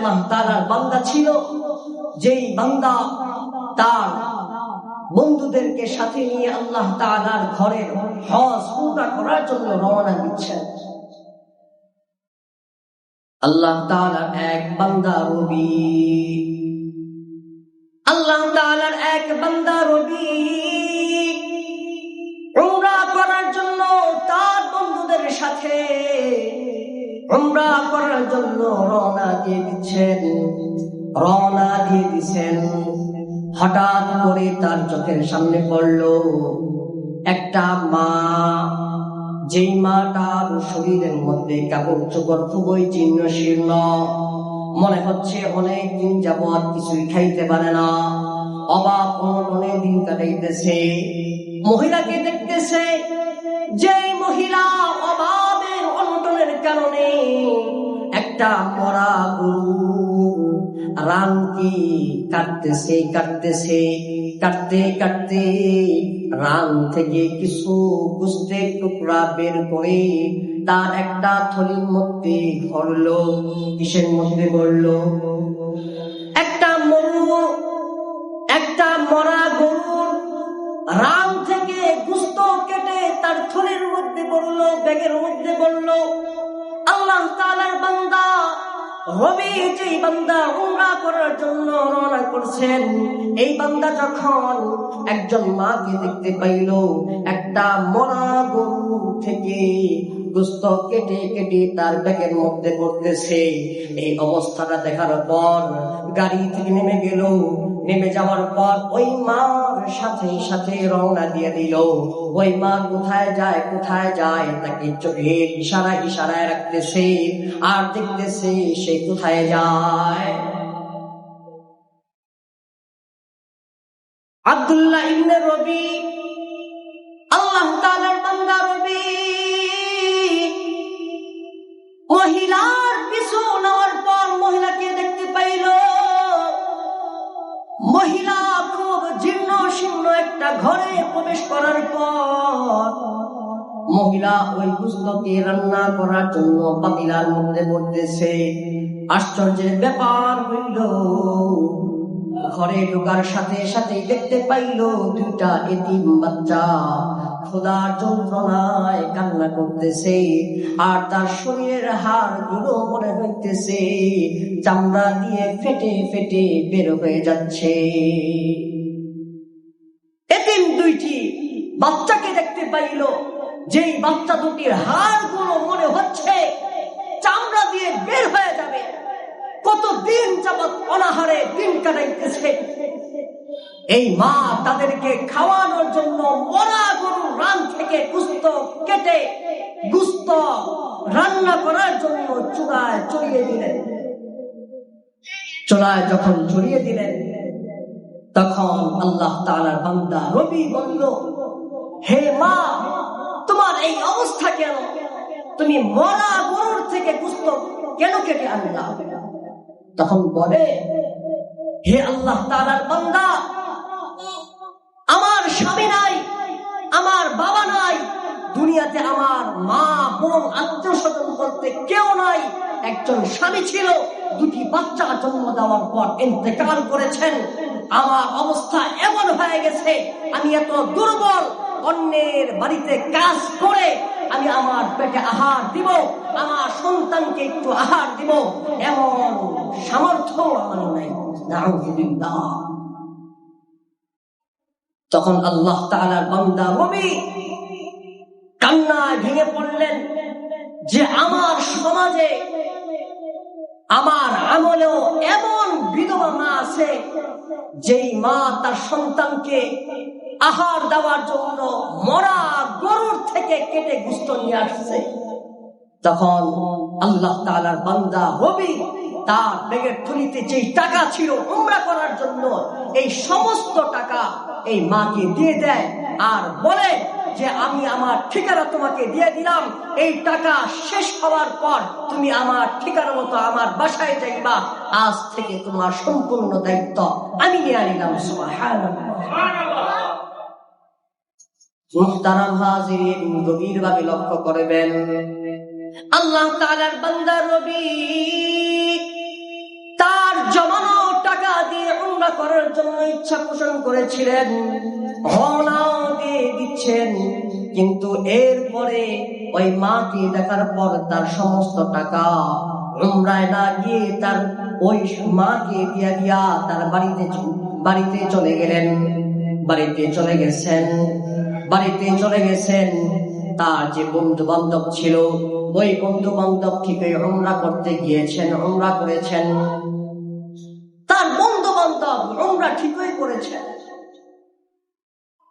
আল্লাহ তাআলার বান্দা ছিল, যেই বান্দা তার বন্ধুদেরকে সাথে নিয়ে আল্লাহ তাআলার ঘরের হজ পুরা করার জন্য রওনা দিচ্ছেন। আল্লাহ তাআলার এক বান্দা রবি, আল্লাহ তাআলার এক বান্দা রবি উমরা করার জন্য তার বন্ধুদের সাথে উমরা করার জন্য রওনা দিয়ে দিচ্ছেন। হঠাৎ করে তার চোখের সামনে পড়ল একটা মা, যেই মাটার শরীরের মধ্যে কাপড় চোপড় খুবই জীর্ণ শীর্ণ, মনে হচ্ছে অনেক দিন যাবৎ কিছুই খাইতে পারে না, অভাব অনটনে দিন কাটাইতেছে। মহিলাকে দেখতেছে, যেই মহিলা অভাবের অনটনের কারণে একটা মরা গরু রানকে কাটতে রান থেকে কিছু গোশতের টুকরা বের করে তার একটা থলির মধ্যে ভরলো। কিসের মধ্যে ভরলো? একটা মরা গরুর রান থেকে গোশত কেটে তার থলির মধ্যে ভরলো, ব্যাগের মধ্যে ভরলো। আল্লাহ তাআলার বান্দা রবি, যেই বান্দা উমরা করার জন্য রওনা করছেন, এই বান্দা যখন একজন মাকে দেখতে পাইল একটা মরা গরু থেকে গোশত কেটে কেটে তার ব্যাগের মধ্যে পড়তেছে, এই অবস্থাটা দেখার পর গাড়ি থেকে নেমে যাওয়ার পর ওই মার সাথে রওনা দিয়ে দিল। ওই মা কোথায় যায় তাকে চোখের ইশারায় রাখতেছে আর দেখতেছে সে কোথায় যায়। আব্দুল্লাহ ইবনে রবি, আল্লাহ তাআলার বান্দা রবি, মহিলার পিছু নেওয়ার পর মহিলাকে দেখতে পাইল। মহিলা খুব জীর্ণ শীর্ণ একটা ঘরে প্রবেশ করার পর মহিলা ওই গোশতকে রান্না করার জন্য পাতিলার মধ্যে পড়তেছে। আশ্চর্যের ব্যাপার হইল, ঘরে ঢোকার সাথে সাথে দেখতে পাইল দুইটা এতিম বাচ্চা ক্ষুধার যন্ত্রণায় কান্না করতেছে, আর তার শরীরের হাড়গুলো মনে হইতেছে চামড়া দিয়ে ফেটে ফেটে বের হয়ে যাচ্ছে। এতিম দুইটি বাচ্চাকে দেখতে পাইল, যেই বাচ্চা দুটির হাড়গুলো মনে হচ্ছে চামড়া দিয়ে বের হয়ে যাবে। কতদিন যাবৎ অনাহারে দিন কাটাইতেছে। এই মা তাদেরকে খাওয়ানোর জন্য মরা গরুর রান থেকে গোশত কেটে গোশত রান্না করার জন্য চুলায় যখন চড়িয়ে দিলেন, তখন আল্লাহ তাআলার বান্দা রবি বলল, হে মা, তোমার এই অবস্থা কেন? তুমি মরা গরুর থেকে গোশত কেন কেটে আনলা? তখন বলে, হে আল্লাহ তাআলার বান্দা, আমার স্বামী নাই, আমার বাবা নাই, দুনিয়াতে আমার মা বোন আত্মীয় স্বজন বলতে কেউ নাই। একজন স্বামী ছিল, দুটি বাচ্চা জন্ম দেওয়ার পর ইন্তেকাল করেছেন। আমার অবস্থা এমন হয়ে গেছে, আমি এত দুর্বল, অন্যের বাড়িতে কাজ করে আমি আমার পেটে আহার দিব, আমার সন্তানকে একটু আহার দিব, এমন সামর্থ্য আমার নাই। নাউযুবিল্লাহ। তখন আল্লাহ তাআলার বান্দা রবি কান্নায় ভেঙে পড়লেন যে আমার সমাজে, আমার আমলেও এমন বিধবা মা আছে, যেই মা তার সন্তানকে আহার দেওয়ার জন্য মরা গরুর থেকে কেটে গোশত নিয়ে আসছে। তখন আল্লাহ তাআলার বান্দা রবি তার ব্যাগের থলিতে যেই টাকা ছিল উমরা করার জন্য, এই সমস্ত টাকা এই মাকে দিয়ে দেয় আর বলে যে আমি আমার ঠিকানা তোমাকে দিয়ে দিলাম, এই টাকা শেষ হওয়ার পর তুমি আমার ঠিকানা মতো আমার বাসায় যাইবা, আজ থেকে তোমার সম্পূর্ণ দায়িত্ব আমি নিয়ে নিলাম। সুবহানাল্লাহ। মুহতারাম হাজিরিন, গভীরভাবে লক্ষ্য করবেন, আল্লাহ তাআলার বান্দা রবি জন্য ইচ্ছা পোষণ করেছিলেন, রওনাও দিয়ে দিচ্ছেন, কিন্তু এরপরে ওই মাকে দেখার পর তার সমস্ত টাকা উমরায় না গিয়ে তার ওই মাকে দিয়া তার বাড়িতে চলে গেলেন। বাড়িতে চলে গেছেন। তার যে বন্ধু বান্ধব ছিল, ওই বন্ধু বান্ধব ঠিকই উমরা করতে গিয়েছেন, উমরা করেছেন। তার বন্ধু বান্ধব উমরা ঠিকই করেছেন।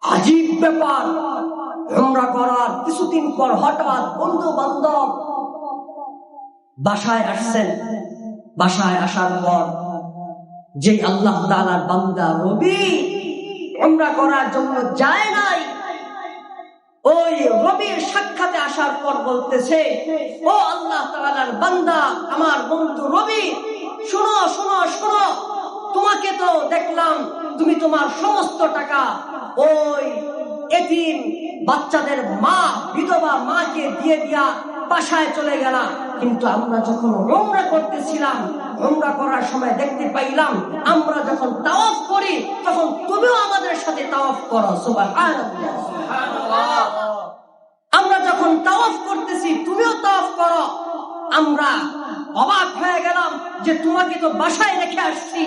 আজীব ব্যাপার, উমরা করার কিছুদিন পর হঠাৎ বন্ধু বান্ধব বাসায় আসছেন। বাসায় আসার পর যে আল্লাহ তাআলার বান্দা রবি উমরা করার জন্য যায় নাই, ওই রবির সাক্ষাতে আসার পর বলতেছে, ও আল্লাহ তাআলার বান্দা, আমার বন্ধু রবি, শোনো শোনো শোনো, তোমাকে তো দেখলাম তুমি তোমার সমস্ত টাকা ওই এতিম বাচ্চাদের মা, বিধবা মাকে দিয়ে দিয়া বাসায় চলে গেলা, কিন্তু আমরা যখন উমরা করতেছিলাম, উমরা করার সময় দেখতে পাইলাম, আমরা যখন তাওয়াফ করি তখন তুমিও আমাদের সাথে তাওয়াফ করো। সুবহানাল্লাহ। আমরা যখন তাওয়াফ করতেছি তুমিও তাওয়াফ করো। আমরা অবাক হয়ে গেলাম যে তোমাকে তো বাসায় রেখে আসছি,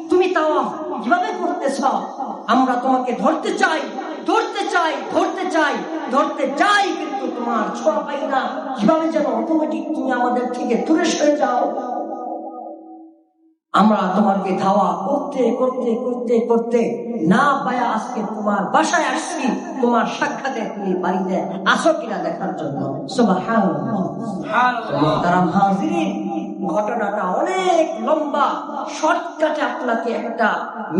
তুমি তাওয়াফ কিভাবে করতেছ? আমরা তোমাকে ধরতে চাই, কিন্তু তোমার ছোঁয়া পাই না, কিভাবে যেন অটোমেটিক তুমি আমাদের থেকে দূরে সরে যাও। আমরা তোমাকে ধাওয়া করতে না পায়া আজকে তোমার বাসায় আসছি, তোমার সাক্ষাতে তুমি বাড়িতে আসো কিনা দেখার জন্য। সুবহানাল্লাহ। মুহতারাম হাজিরিন, ঘটনাটা অনেক লম্বা, শর্টকাটে আপনাকে একটা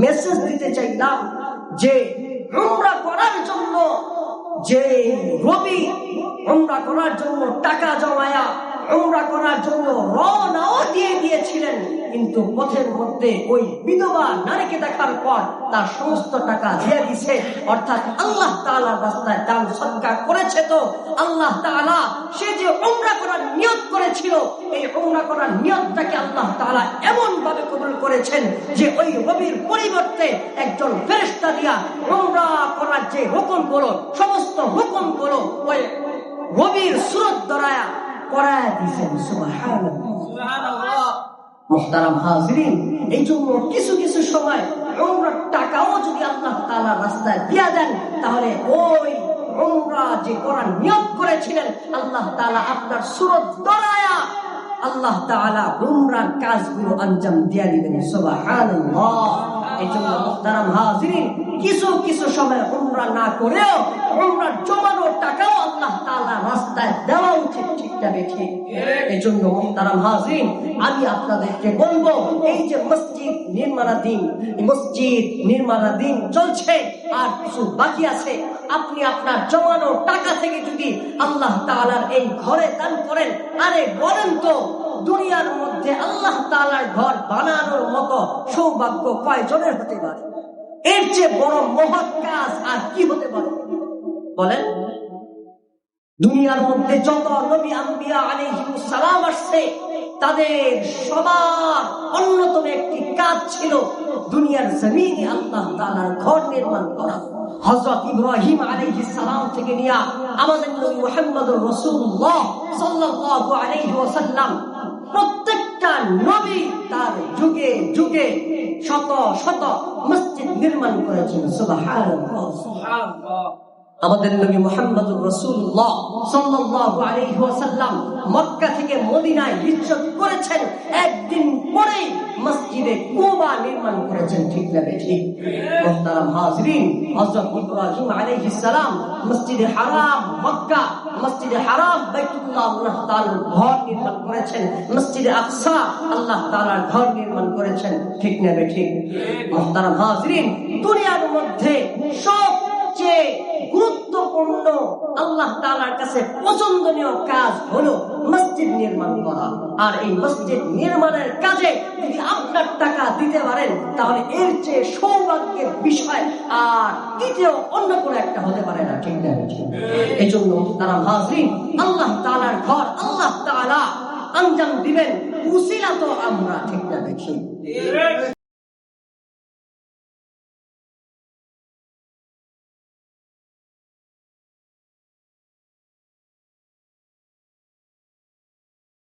মেসেজ দিতে চাইলাম যে উমরা করার জন্য যে রবি উমরা করার জন্য টাকা জমায়া উমরা করার জন্য রওনাও দিয়ে দিয়েছিলেন, কিন্তু পথের মধ্যে ওই বিধবা নারীকে দেখার পর তার সমস্ত টাকা দিয়ে দিছে। অর্থাৎ আল্লাহ তাআলার রাস্তায় দান সদকা করেছে। তো আল্লাহ তাআলা সে যে উমরা করার নিয়ত করেছিল, এই উমরা করার নিয়তটাকে আল্লাহ তাআলা এমন ভাবে কবুল করেছেন যে ওই রবির পরিবর্তে একজন ফেরেশতা দিয়া উমরা করার যে হুকুম করো, সমস্ত হুকুম করো ওই রবির সুরত ধরায়া করায় দিয়েছেন। সুবহানাল্লাহ। মুহতারাম হাজিরিন, এই জন্য কিছু সময় উমরার টাকাও যদি আল্লাহ তাআলার রাস্তায় দিয়া দেন, তাহলে ওই উমরা যে করার নিয়ত করেছিলেন, আল্লাহ তাআলা আপনার সুরত ধরায়া আল্লাহ তাআলা উমরার কাজগুলো আঞ্জাম দিয়া দিবেন। সুবহানাল্লাহ। এই জন্য মুহতারাম হাজিরিন, কিছু সময় উমরা না করেও উমরার জমানো টাকাও আল্লাহ তাআলার রাস্তায় দেওয়া উচিত, ঠিক না ঠিক? এই জন্য মুহতারাম হাজিরিন, আমি আপনাদেরকে বলবো, এই যে মসজিদ নির্মাণাধীন চলছে, আর কিছু বাকি আছে, আপনি আপনার জমানো টাকা থেকে যদি আল্লাহ তাআলার এই ঘরে দান করেন, আরে বলেন তো দুনিয়ার মধ্যে আল্লাহ তাআলার ঘর বানানোর মতো সৌভাগ্য কয়জনের হতে পারে? এর চেয়ে বড় মহৎ কাজ আর কি হতে পারে বলেন? দুনিয়ার মধ্যে যত নবী আম্বিয়া আলাইহিস সালাম আসছে, তাদের সবার অন্যতম একটি কাজ ছিল দুনিয়ার জমিনে আল্লাহ তাআলার ঘর নির্মাণ করা। হযরত ইব্রাহিম আলাইহিস সালাম থেকে নিয়ে আমাদের নবী মুহাম্মদুর রাসূলুল্লাহ সাল্লাল্লাহু আলাইহি ওয়াসাল্লাম, প্রত্যেকটা নবী তার যুগে যুগে শত শত মসজিদ নির্মাণ করেছেন। সুবহানাল্লাহ। আমাদের নবী মুহাম্মদুর রাসূলুল্লাহ সাল্লাল্লাহু আলাইহি ওয়াসাল্লাম মক্কা থেকে মদিনায় হিজরত করেছেন, একদিন পরেই মসজিদে কুবা নির্মাণ করেছেন, ঠিক না ঠিক? মুহতারাম হাজিরিন, হযরত ইব্রাহিম আলাইহিস সালাম মসজিদে হারাম মক্কা, মসজিদে হারাম বাইতুল্লাহ আল্লাহ তাআলার ঘর নির্মাণ করেছেন, মসজিদে আকসা আল্লাহ তাআলার ঘর নির্মাণ করেছেন, ঠিক না ঠিক? মুহতারাম হাজিরিন, দুনিয়ার মধ্যে সবচেয়ে গুরুত্বপূর্ণ আল্লাহ তাআলার কাছে পছন্দনীয় কাজ হলো মসজিদ নির্মাণ করা। আর এই মসজিদ নির্মাণের কাজে যদি আপনার টাকা দিতে পারেন, তাহলে এর চেয়ে সৌভাগ্যের বিষয় আর দ্বিতীয় অন্য কোনো একটা হতে পারে না, ঠিক না? এই জন্য তারা হাজির, আল্লাহ তাআলার ঘর আল্লাহ তাআলা আঞ্জাম দিবেন, উসিলা তো আমরা, ঠিক না?